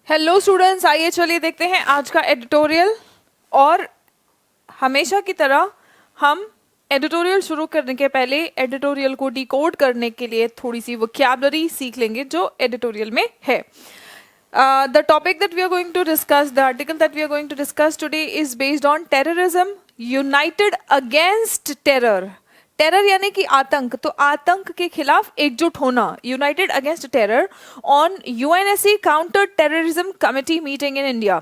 Hello students, आइए चलिए देखते हैं आज का एडिटोरियल। और हमेशा की तरह हम एडिटोरियल शुरू करने के पहले एडिटोरियल को डिकोड करने के लिए थोड़ी सी वोकैबुलरी सीख लेंगे जो एडिटोरियल में है। The topic that we are going to discuss, the article that we are going to discuss today is based on terrorism, united against terror. Terror यानी कि आतंक, तो आतंक के खिलाफ एकजुट होना, united against terror on UNSC counter terrorism committee meeting in India.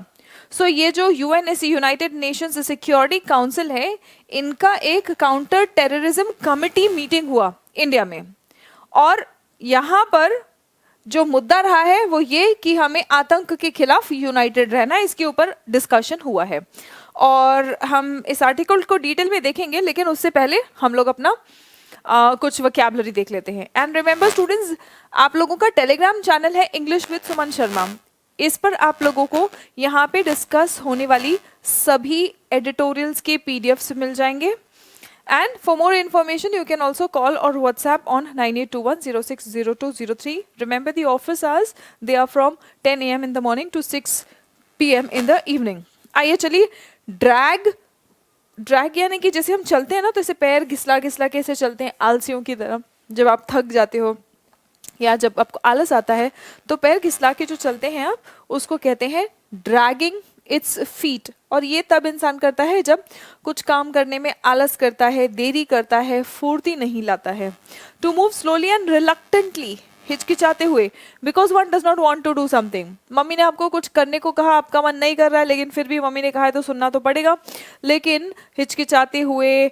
So ये जो UNSC United Nations Security Council है, इनका एक काउंटर टेररिज्म कमेटी मीटिंग हुआ इंडिया में। और यहाँ पर जो मुद्दा रहा है वो ये कि हमें आतंक के खिलाफ यूनाइटेड रहना है, इसके ऊपर डिस्कशन हुआ है। और हम इस आर्टिकल को डिटेल में देखेंगे, लेकिन उससे पहले हम लोग अपना कुछ वोकैबुलरी देख लेते हैं। एंड रिमेंबर स्टूडेंट्स, आप लोगों का टेलीग्राम चैनल है इंग्लिश विद सुमन शर्मा, इस पर आप लोगों को यहाँ पे डिस्कस होने वाली सभी एडिटोरियल्स के पीडीएफ्स मिल जाएंगे। And for more information, you can also call or WhatsApp on 9821060203. Remember the office hours, they are from 10 a.m. in the morning to 6 p.m. in the evening. आइए चलिए, ड्रैग यानी कि जैसे हम चलते हैं ना, तो ऐसे पैर घिसला घिसला के ऐसे चलते हैं आलसियों की तरह। जब आप थक जाते हो या जब आपको आलस आता है तो पैर घिसला के जो चलते हैं आप, उसको कहते हैं ड्रैगिंग इट्स फीट। और ये तब इंसान करता है जब कुछ काम करने में आलस करता है, देरी करता है, फुर्ती नहीं लाता है। To move slowly and reluctantly, हिचकिचाते हुए, because one does not want to do something. Mummy ने आपको कुछ करने को कहा, आपका मन नहीं कर रहा है, लेकिन फिर भी मम्मी ने कहा है तो सुनना तो पड़ेगा। लेकिन हिचकिचाते हुए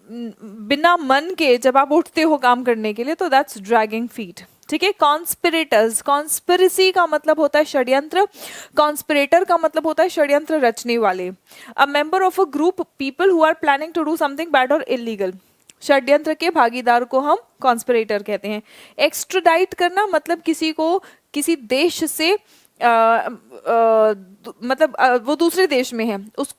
बिना मन के जब आप उठते हो काम करने के लिए, तो दैट्स ड्रैगिंग फीट। ठीक है। कॉन्स्पिरेटर्स, कॉन्स्पिरेसी का मतलब होता है षड्यंत्र, कॉन्स्पिरेटर का मतलब होता है षड्यंत्र रचने वाले। A member of a group people who are planning to do something bad और इलीगल। षड्यंत्र के भागीदार को हम कॉन्स्पिरेटर कहते हैं। एक्स्ट्राडाइट करना मतलब किसी को किसी देश से मतलब वो दूसरे देश में है, उस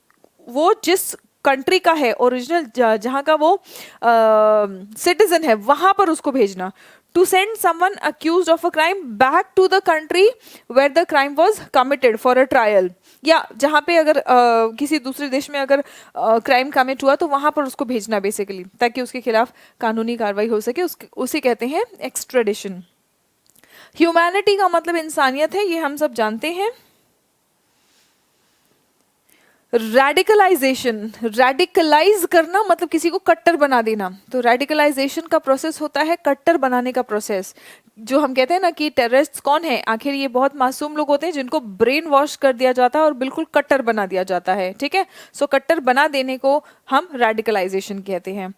वो जिस कंट्री का है ओरिजिनल, जहाँ का वो सिटीजन है, वहां पर उसको भेजना। To send someone accused of a crime back to the country where the crime was committed for a trial, या जहाँ पे अगर किसी दूसरे देश में अगर क्राइम कमिट हुआ तो वहां पर उसको भेजना बेसिकली, ताकि उसके खिलाफ कानूनी कार्रवाई हो सके, उसे कहते हैं एक्स्ट्रेडिशन। ह्यूमैनिटी का मतलब इंसानियत है, ये हम सब जानते हैं। रेडिकलाइजेशन, रेडिकलाइज करना मतलब किसी को कट्टर बना देना। तो रेडिकलाइजेशन का प्रोसेस होता है कट्टर बनाने का प्रोसेस। जो हम कहते हैं ना कि टेररिस्ट कौन है, आखिर ये बहुत मासूम लोग होते हैं जिनको ब्रेन वॉश कर दिया जाता है और बिल्कुल कट्टर बना दिया जाता है। ठीक है। सो कट्टर बना देने को हम रेडिकलाइजेशन कहते हैं।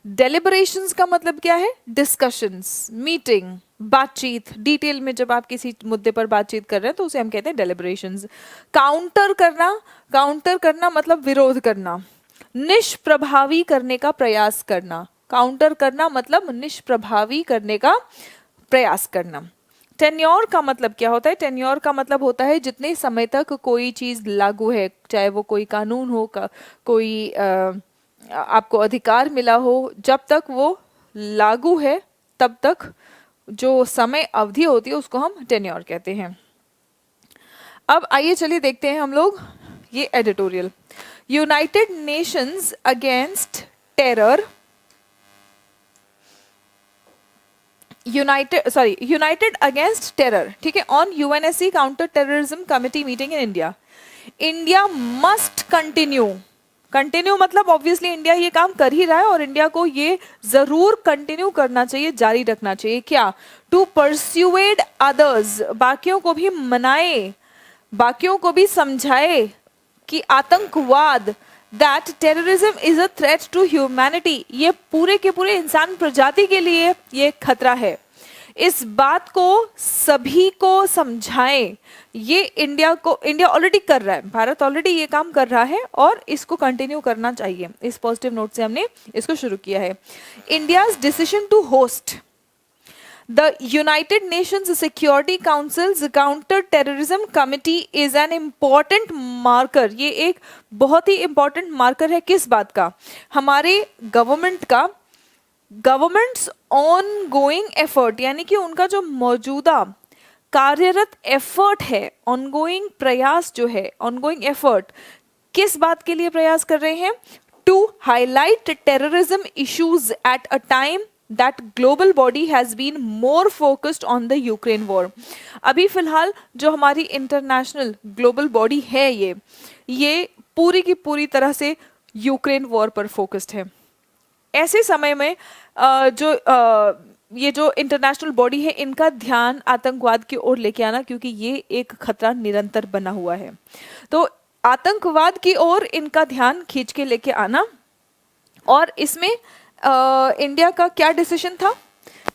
डेलिबरेशंस का मतलब क्या है? डिस्कशंस, मीटिंग, बातचीत, डिटेल में जब आप किसी मुद्दे पर बातचीत कर रहे हैं तो उसे हम कहते हैं डेलिबरेशंस। काउंटर करना, काउंटर करना मतलब विरोध करना, निष्प्रभावी करने का प्रयास करना। काउंटर करना मतलब निष्प्रभावी करने का प्रयास करना। टेन्योर का मतलब क्या होता है? टेन्योर का मतलब होता है जितने समय तक कोई चीज लागू है, चाहे वो कोई कानून हो, कोई आपको अधिकार मिला हो, जब तक वो लागू है तब तक जो समय अवधि होती है उसको हम टेन्योर कहते हैं। अब आइए चलिए देखते हैं हम लोग ये editorial. United Nations against terror, United against terror, ठीक है, on UNSC counter terrorism committee meeting in India. India must continue, continue मतलब ऑब्वियसली इंडिया ये काम कर ही रहा है और इंडिया को ये जरूर कंटिन्यू करना चाहिए, जारी रखना चाहिए। क्या? टू परस्यूएड अदर्स, बाकियों को भी मनाए, बाकियों को भी समझाए कि आतंकवाद, that terrorism is a threat to humanity, ये पूरे के पूरे इंसान प्रजाति के लिए ये खतरा है। इस बात को सभी को समझाएं। ये इंडिया ऑलरेडी कर रहा है, भारत ऑलरेडी ये काम कर रहा है और इसको कंटिन्यू करना चाहिए। इस पॉजिटिव नोट से हमने इसको शुरू किया है। India's decision to host the United Nations Security Council's counter terrorism committee is an important marker. ये एक बहुत ही इंपॉर्टेंट मार्कर है किस बात का? हमारे गवर्नमेंट का, गवर्नमेंट्स ऑन गोइंग एफर्ट, यानी कि उनका जो मौजूदा कार्यरत एफर्ट है, ऑनगोइंग प्रयास जो है, ऑनगोइंग एफर्ट किस बात के लिए प्रयास कर रहे हैं? To highlight terrorism issues at a time that global body has been more focused on the Ukraine war. अभी फिलहाल जो हमारी इंटरनेशनल ग्लोबल बॉडी है ये पूरी की पूरी तरह से यूक्रेन वॉर पर फोकस्ड है। ऐसे समय में ये जो इंटरनेशनल बॉडी है इनका ध्यान आतंकवाद की ओर लेके आना, क्योंकि ये एक खतरा निरंतर बना हुआ है, तो आतंकवाद की ओर इनका ध्यान खींच के लेके आना। और इसमें इंडिया का क्या डिसीजन था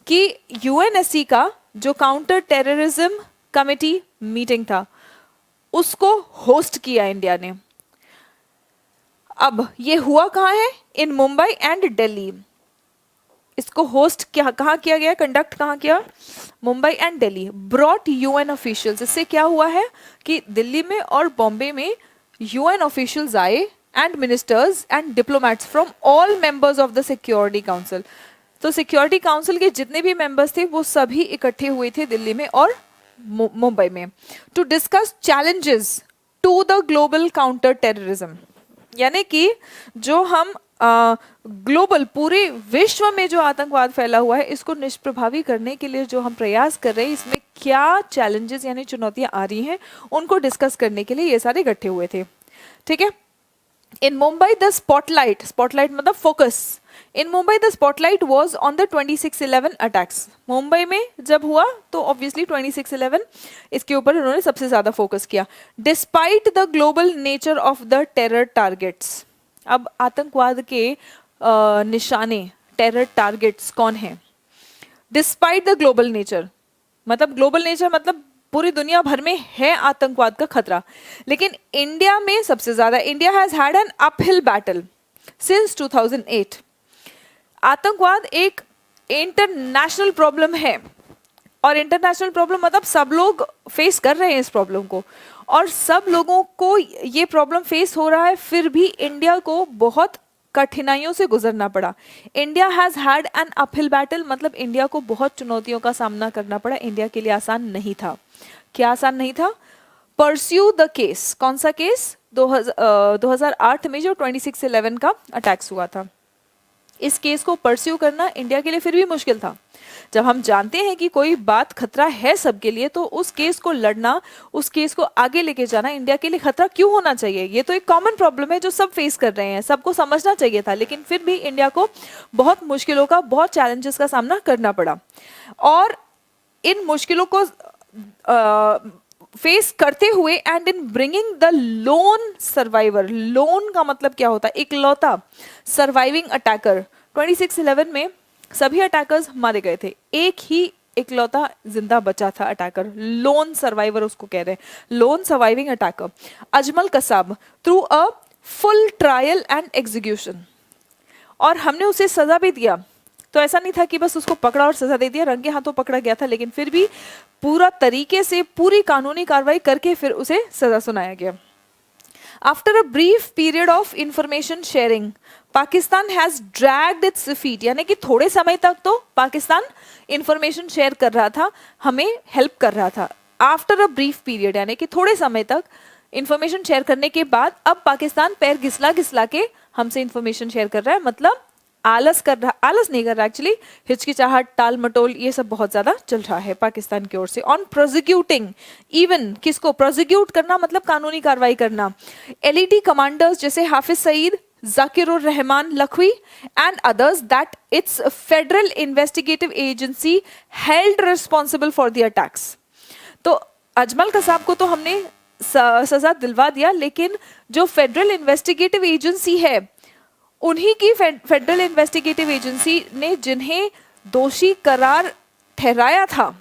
कि यूएनएससी का जो काउंटर टेररिज्म कमेटी मीटिंग था उसको होस्ट किया इंडिया ने। अब ये हुआ कहाँ है? इन मुंबई एंड दिल्ली। इसको होस्ट कहाँ किया गया, कंडक्ट कहाँ किया? Mumbai and Delhi. Brought UN officials. इससे क्या हुआ है कि दिल्ली में और बॉम्बे में यूएन ऑफिशियल्स आए and ministers and diplomats from all members of the security council. तो सिक्योरिटी काउंसिल के जितने भी मेंबर्स थे वो सभी इकट्ठे हुए थे दिल्ली में और मुंबई में, to discuss challenges to the global counter terrorism. यानी कि जो हम ग्लोबल पूरे विश्व में जो आतंकवाद फैला हुआ है इसको निष्प्रभावी करने के लिए जो हम प्रयास कर रहे हैं, इसमें क्या चैलेंजेस यानी चुनौतियां आ रही हैं उनको डिस्कस करने के लिए ये सारे इकट्ठे हुए थे। ठीक है। इन मुंबई द स्पॉटलाइट, स्पॉटलाइट मतलब focus, in Mumbai the spotlight was on the 26/11 attacks. Mumbai में जब हुआ तो ऑब्वियसली 26/11 इसके ऊपर उन्होंने सबसे ज्यादा फोकस किया। Despite the global nature of the terror targets. अब आतंकवाद के निशाने, टेरर टारगेट्स कौन है? डिस्पाइट द ग्लोबल नेचर, मतलब ग्लोबल नेचर मतलब पूरी दुनिया भर में है आतंकवाद का खतरा, लेकिन इंडिया में सबसे ज्यादा। India has had an uphill battle since 2008। आतंकवाद एक इंटरनेशनल प्रॉब्लम है, और इंटरनेशनल प्रॉब्लम मतलब सब लोग फेस कर रहे हैं इस प्रॉब्लम को, और सब लोगों को ये प्रॉब्लम फेस हो रहा है, फिर भी इंडिया को बहुत कठिनाइयों से गुजरना पड़ा। India has had an uphill battle मतलब इंडिया को बहुत चुनौतियों का सामना करना पड़ा। इंडिया के लिए आसान नहीं था। क्या आसान नहीं था? Pursue the case. कौन सा केस? 2008 में जो 26/11 का अटैक्स हुआ था, इस केस को परस्यू करना इंडिया के लिए फिर भी मुश्किल था। जब हम जानते हैं कि कोई बात खतरा है सबके लिए, तो उस केस को लड़ना, उस केस को आगे लेके जाना इंडिया के लिए खतरा क्यों होना चाहिए? ये तो एक कॉमन प्रॉब्लम है जो सब फेस कर रहे हैं, सबको समझना चाहिए था, लेकिन फिर भी इंडिया को बहुत मुश्किलों का, बहुत चैलेंजेस का सामना करना पड़ा। और इन मुश्किलों को फेस करते हुए and in bringing the lone survivor, loan का मतलब क्या होता है? इकलौता सर्वाइविंग अटैकर। 26/11 में सभी अटैकर्स मारे गए थे, एक ही इकलौता जिंदा बचा था अटैकर, लोन सर्वाइवर उसको कह रहे हैं, loan surviving attacker, Ajmal Kasab, through a full trial and execution. और हमने उसे सजा भी दिया, तो ऐसा नहीं था कि बस उसको पकड़ा और सजा दे दिया, रंगे हाथों पकड़ा गया था, लेकिन फिर भी पूरा तरीके से पूरी कानूनी कार्रवाई करके फिर उसे सजा सुनाया गया। After a brief period of information sharing, Pakistan has dragged its feet, यानी कि थोड़े समय तक तो पाकिस्तान इंफॉर्मेशन शेयर कर रहा था, हमें हेल्प कर रहा था। आफ्टर अ ब्रीफ पीरियड यानी कि थोड़े समय तक इंफॉर्मेशन शेयर करने के बाद अब पाकिस्तान पैर घिसला घिसला के हमसे इंफॉर्मेशन शेयर कर रहा है, मतलब आलस कर रहा, आलस नहीं कर रहा एक्चुअली, हिचकिचाहट, टाल मटोल, ये सब बहुत ज्यादा चल रहा है पाकिस्तान की ओर से। ऑन प्रोसिक्यूटिंग, इवन किसको प्रोसिक्यूट करना मतलब कानूनी कार्रवाई करना, एलईटी कमांडर्स जैसे Hafiz Saeed, Zakiur Rehman Lakhvi and others that it's federal investigative agency held responsible for the attacks. तो अजमल कसाब को तो हमने सजा दिलवा दिया, लेकिन जो फेडरल इन्वेस्टिगेटिव एजेंसी है, उन्हीं की फेडरल इन्वेस्टिगेटिव एजेंसी ने जिन्हें दोषी करार ठहराया था,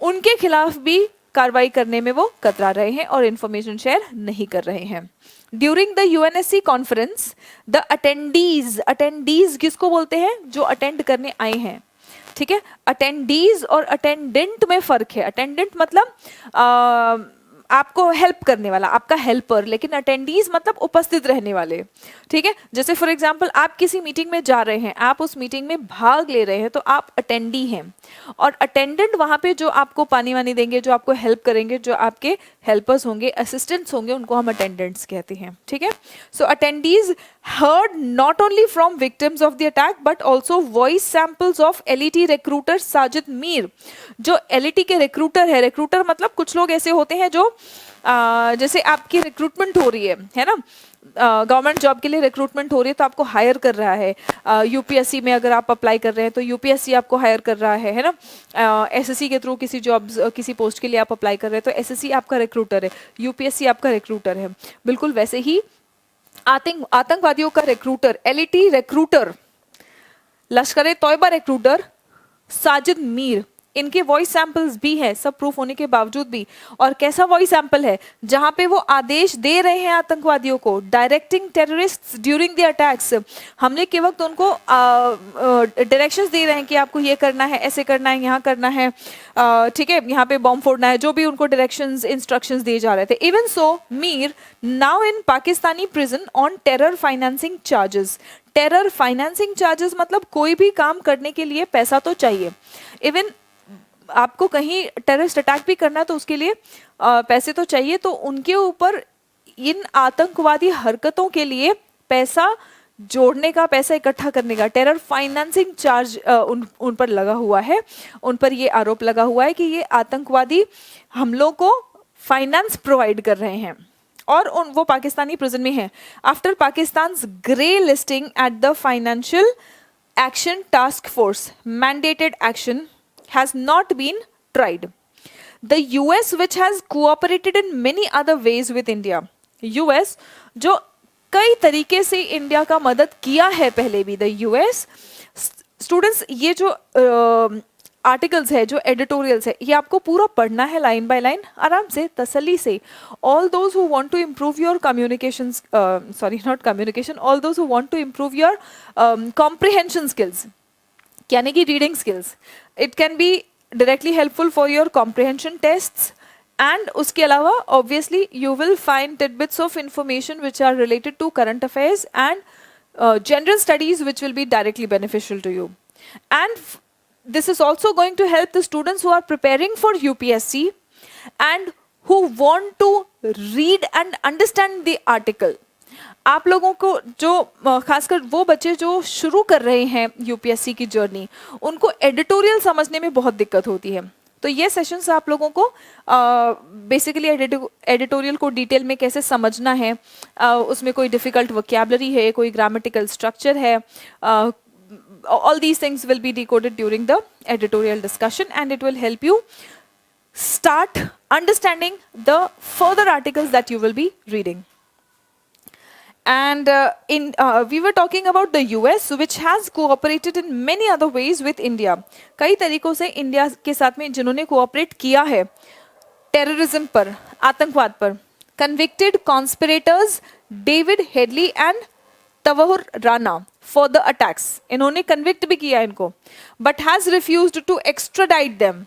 उनके खिलाफ भी कार्रवाई करने में वो कतरा रहे हैं और इंफॉर्मेशन शेयर नहीं कर रहे हैं। During the UNSC conference the attendees, attendees किसको बोलते हैं? जो अटेंड करने आए हैं, ठीक है। अटेंडीज और अटेंडेंट में फर्क है। अटेंडेंट मतलब आपको हेल्प करने वाला, आपका हेल्पर, लेकिन अटेंडीज मतलब उपस्थित रहने वाले, ठीक है। जैसे फॉर एग्जांपल आप किसी मीटिंग में जा रहे हैं, आप उस मीटिंग में भाग ले रहे हैं, तो आप अटेंडी हैं, और अटेंडेंट वहाँ पे जो आपको पानी वानी देंगे, जो आपको हेल्प करेंगे, जो आपके हेल्पर्स होंगे, असिस्टेंट्स होंगे, उनको हम अटेंडेंट्स कहते हैं, ठीक है। सो attendees heard not only from victims of the attack but also voice samples of LET recruiter Sajid Mir. जो LET के रिक्रूटर है, रिक्रूटर मतलब कुछ लोग ऐसे होते हैं जो जैसे आपकी रिक्रूटमेंट हो रही है ना, गवर्नमेंट जॉब के लिए रिक्रूटमेंट हो रही है, तो आपको हायर कर रहा है, यूपीएससी में अगर आप अप्लाई कर रहे हैं तो यूपीएससी आपको हायर कर रहा है ना, एसएससी के थ्रू किसी जॉब्स किसी पोस्ट के लिए आप अप्लाई कर रहे हैं तो एसएससी आपका रिक्रूटर है, यूपीएससी आपका रिक्रूटर है। बिल्कुल वैसे ही आतंकवादियों का रिक्रूटर, एलईटी रिक्रूटर, लश्कर ए तौयबा रिक्रूटर साजिद मीर, इनके वॉइस सैंपल्स भी हैं, सब प्रूफ होने के बावजूद भी। और कैसा वॉइस सैंपल है, जहां पे वो आदेश दे रहे हैं आतंकवादियों को, directing terrorists during the attacks, हमले के वक्त उनको डायरेक्शंस दे रहे हैं कि आपको ये करना है, ऐसे करना है, यहाँ करना है, ठीक है, यहाँ पे बॉम्ब फोड़ना है, जो भी उनको डायरेक्शंस इंस्ट्रक्शंस दिए जा रहे थे। Even so Mir now in Pakistani prison on terror financing charges. Terror financing charges मतलब कोई भी काम करने के लिए पैसा तो चाहिए, इवन आपको कहीं टेररिस्ट अटैक भी करना है तो उसके लिए पैसे तो चाहिए, तो उनके ऊपर इन आतंकवादी हरकतों के लिए पैसा जोड़ने का, पैसा इकट्ठा करने का टेरर फाइनेंसिंग चार्ज उन पर लगा हुआ है। उन पर ये आरोप लगा हुआ है कि ये आतंकवादी हमलों को फाइनेंस प्रोवाइड कर रहे हैं, और वो पाकिस्तानी प्रिजन में है। After Pakistan grey listing at the financial action task force, mandated action has not been tried. The US, which has cooperated in many other ways with India, US जो कई तरीके से इंडिया का मदद किया है पहले भी, the US स्टूडेंट्स, ये जो आर्टिकल्स है, जो एडिटोरियल्स है, ये आपको पूरा पढ़ना है लाइन बाय लाइन, आराम से, तसल्ली से। All those who want to improve your communication, sorry not communication, all those who want to improve your comprehension skills, यानी कि reading skills, it can be directly helpful for your comprehension tests, and उसके अलावा obviously you will find tidbits of information which are related to current affairs and general studies which will be directly beneficial to you. And this is also going to help the students who are preparing for UPSC and who want to read and understand the article. आप लोगों को जो खासकर वो बच्चे जो शुरू कर रहे हैं यूपीएससी की जर्नी, उनको एडिटोरियल समझने में बहुत दिक्कत होती है, तो ये सेशंस आप लोगों को बेसिकली एडिटोरियल को डिटेल में कैसे समझना है, उसमें कोई डिफ़िकल्ट वोकैबुलरी है, कोई ग्रामेटिकल स्ट्रक्चर है, all these things will be decoded during the editorial discussion, and it will help you start understanding the further articles that you will be reading. And we were talking about the US, which has cooperated in many other ways with India. कई तरीकों से India के साथ में जिन्होंने cooperate किया है terrorism पर, आतंकवाद पर। Convicted conspirators David Headley and Tahawwur Rana for the attacks, इन्होंने कन्विक्ट भी किया इनको, but has refused to extradite them,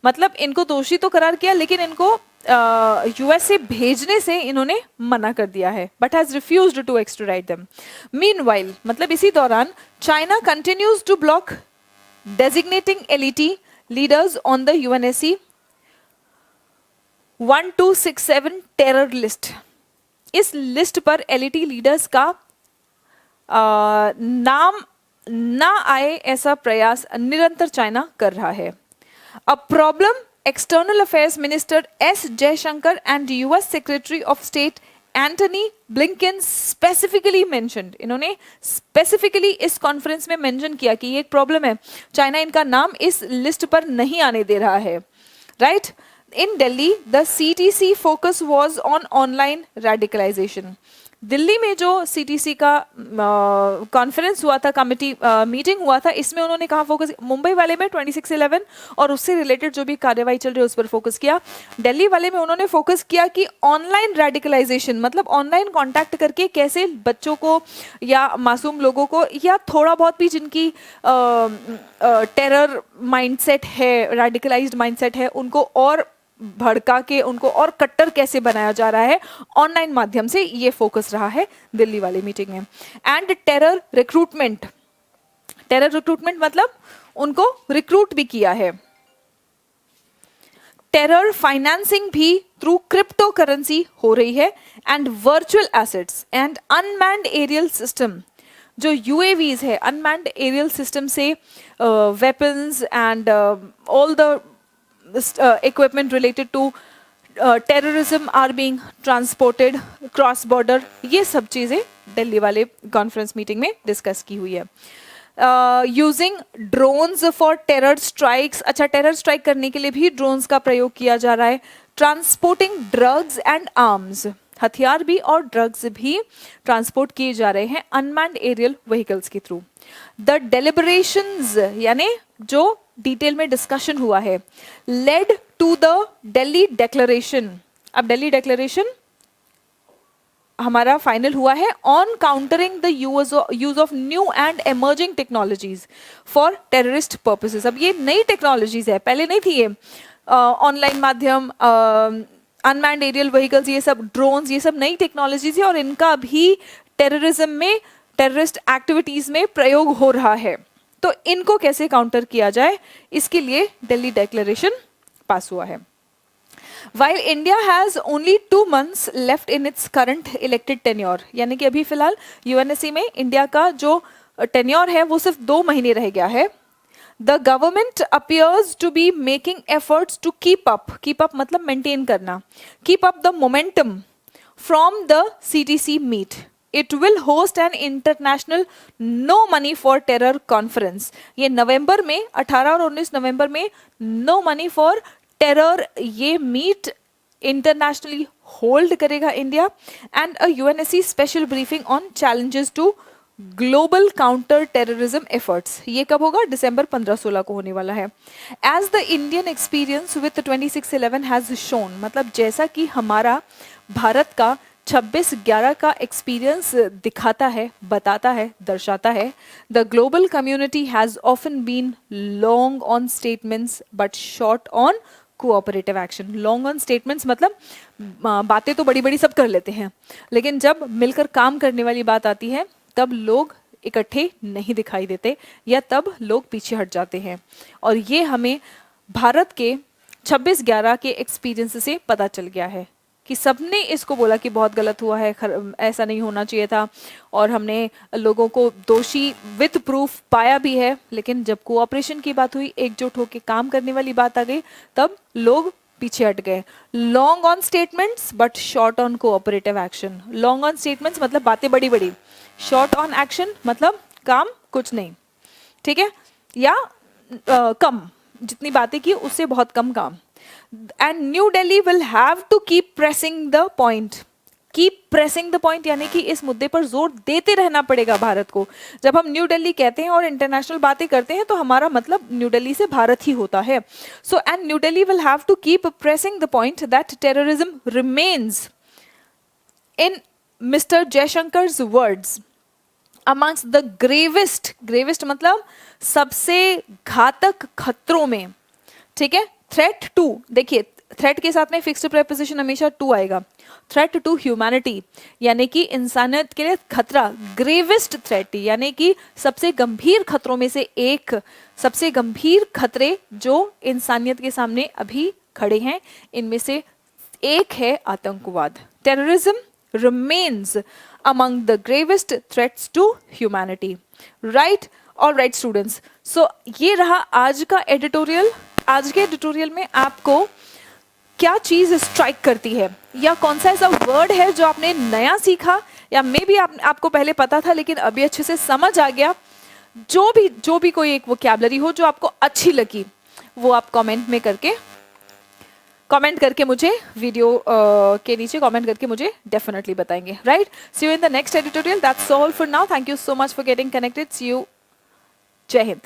मतलब इनको दोषी तो करार किया लेकिन इनको यूएस से भेजने से इन्होंने मना कर दिया है, but has refused to extradite them. Meanwhile मतलब इसी दौरान China continues to block designating LeT leaders on the UNSC 1267 terror list. इस लिस्ट पर एलईटी लीडर्स का नाम ना आए ऐसा प्रयास निरंतर चाइना कर रहा है। A problem external affairs minister S Jaishankar and US secretary of state Antony Blinken specifically mentioned, इन्होंने स्पेसिफिकली इस कॉन्फ्रेंस में मेंशन किया कि ये एक प्रॉब्लम है, चाइना इनका नाम इस लिस्ट पर नहीं आने दे रहा है, right. In Delhi the CTC focus was on online radicalization. Delhi में जो सीटीसी का कॉन्फ्रेंस हुआ था, कमिटी मीटिंग हुआ था, इसमें उन्होंने कहाँ फोकस, मुंबई वाले में 26/11 और उससे रिलेटेड जो भी कार्यवाही चल रही है उस पर फोकस किया। दिल्ली वाले में उन्होंने फोकस किया कि ऑनलाइन रेडिकलाइजेशन मतलब ऑनलाइन कांटेक्ट करके कैसे बच्चों को या मासूम लोगों को या थोड़ा बहुत भी जिनकी टेरर माइंडसेट है, रेडिकलाइज्ड माइंडसेट है, उनको और भड़का के उनको और कट्टर कैसे बनाया जा रहा है ऑनलाइन माध्यम से, ये फोकस रहा है दिल्ली वाली मीटिंग में। And terror recruitment, terror recruitment मतलब उनको रिक्रूट भी किया है। टेरर फाइनेंसिंग भी थ्रू क्रिप्टो करेंसी हो रही है। And virtual assets and unmanned aerial system, जो यूएवीज है, अनमैन्ड एरियल सिस्टम से weapons and all the equipment related to terrorism are being transported cross border, ये सब चीज़ें दिल्ली वाले कॉन्फ्रेंस मीटिंग में डिस्कस की हुई है। Using drones for terror strikes, अच्छा टेरर स्ट्राइक करने के लिए भी ड्रोन्स का प्रयोग किया जा रहा है। ट्रांसपोर्टिंग ड्रग्स एंड आर्म्स, हथियार भी और ड्रग्स भी ट्रांसपोर्ट किए जा रहे हैं अनमैन्ड एरियल व्हीकल्स के थ्रू। द डेलिबरेशंस यानी जो डिटेल में डिस्कशन हुआ है, led to the Delhi declaration. अब दिल्ली डिक्लेरेशन हमारा फाइनल हुआ है on countering the use of new and emerging technologies for terrorist purposes. अब ये नई टेक्नोलॉजीज है, पहले नहीं थी ये। ऑनलाइन माध्यम, अनमैन्ड एरियल व्हीकल्स, ये सब ड्रोन्स, ये सब नई टेक्नोलॉजीज है और इनका भी टेररिज्म में, टेररिस्ट एक्टिविटीज में प्रयोग हो रहा है। तो इनको कैसे काउंटर किया जाए, इसके लिए दिल्ली डिक्लेरेशन पास हुआ है। While India has only 2 months left in its current elected tenure, यानी कि अभी फिलहाल यूएनएससी में इंडिया का जो टेन्योर है वो सिर्फ 2 महीने रह गया है। The government appears to be making efforts to keep up मतलब मेंटेन करना, keep up the momentum from the CTC meet. It will host an international no money for terror conference. ये नवंबर में 18 और 19 नवंबर में no money for terror ये meet internationally hold करेगा India. And a UNSC special briefing on challenges to global counter terrorism efforts, ये कब होगा, दिसंबर 15-16 को होने वाला है। As the Indian experience with 26/11 has shown, मतलब जैसा कि हमारा भारत का 26/11 का एक्सपीरियंस दिखाता है, बताता है, दर्शाता है, the global community has often been long on statements but short on cooperative action. Long on statements मतलब बातें तो बड़ी बड़ी सब कर लेते हैं, लेकिन जब मिलकर काम करने वाली बात आती है तब लोग इकट्ठे नहीं दिखाई देते या तब लोग पीछे हट जाते हैं। और ये हमें भारत के 26/11 के एक्सपीरियंस से पता चल गया है कि सबने इसको बोला कि बहुत गलत हुआ है, ऐसा नहीं होना चाहिए था, और हमने लोगों को दोषी विद प्रूफ पाया भी है। लेकिन जब कोऑपरेशन की बात हुई, एकजुट होकर काम करने वाली बात आ गई, तब लोग पीछे हट गए। Long on statements but short on cooperative action. Long on statements मतलब बातें बड़ी बड़ी, शॉर्ट ऑन एक्शन मतलब काम कुछ नहीं, ठीक है, या कम, जितनी बातें की उससे बहुत कम काम। And New Delhi will have to keep pressing the point. Keep pressing the point यानी कि इस मुद्दे पर जोर देते रहना पड़ेगा भारत को। जब हम न्यू दिल्ली कहते हैं और इंटरनेशनल बातें करते हैं तो हमारा मतलब न्यू दिल्ली से भारत ही होता है। So and New Delhi will have to keep pressing the point that terrorism remains, in Mr. Jaishankar's words, amongst the gravest मतलब सबसे घातक खतरों में, ठीक है। थ्रेट टू, देखिए थ्रेट के साथ में फिक्स्ड प्रेपोजिशन हमेशा टू आएगा। थ्रेट टू ह्यूमैनिटी यानी कि इंसानियत के लिए खतरा, ग्रेवेस्ट थ्रेट यानी कि सबसे गंभीर खतरों में से एक, सबसे गंभीर खतरे जो इंसानियत के सामने अभी खड़े हैं, इनमें से एक है आतंकवाद। Terrorism remains among the gravest threats to humanity, right. Alright students, so ये रहा आज का एडिटोरियल। आज के एडिटोरियल में आपको क्या चीज़ स्ट्राइक करती है या कौन सा ऐसा वर्ड है जो आपने नया सीखा या मे बी आपको पहले पता था लेकिन अभी अच्छे से समझ आ गया। जो भी कोई एक वोकैबुलरी हो जो आपको अच्छी लगी वो आप कमेंट करके मुझे वीडियो के नीचे कमेंट करके मुझे डेफिनेटली बताएंगे, right. See you in the next editorial. That's all for now. Thank you so much for getting connected. See you. जय हिंद।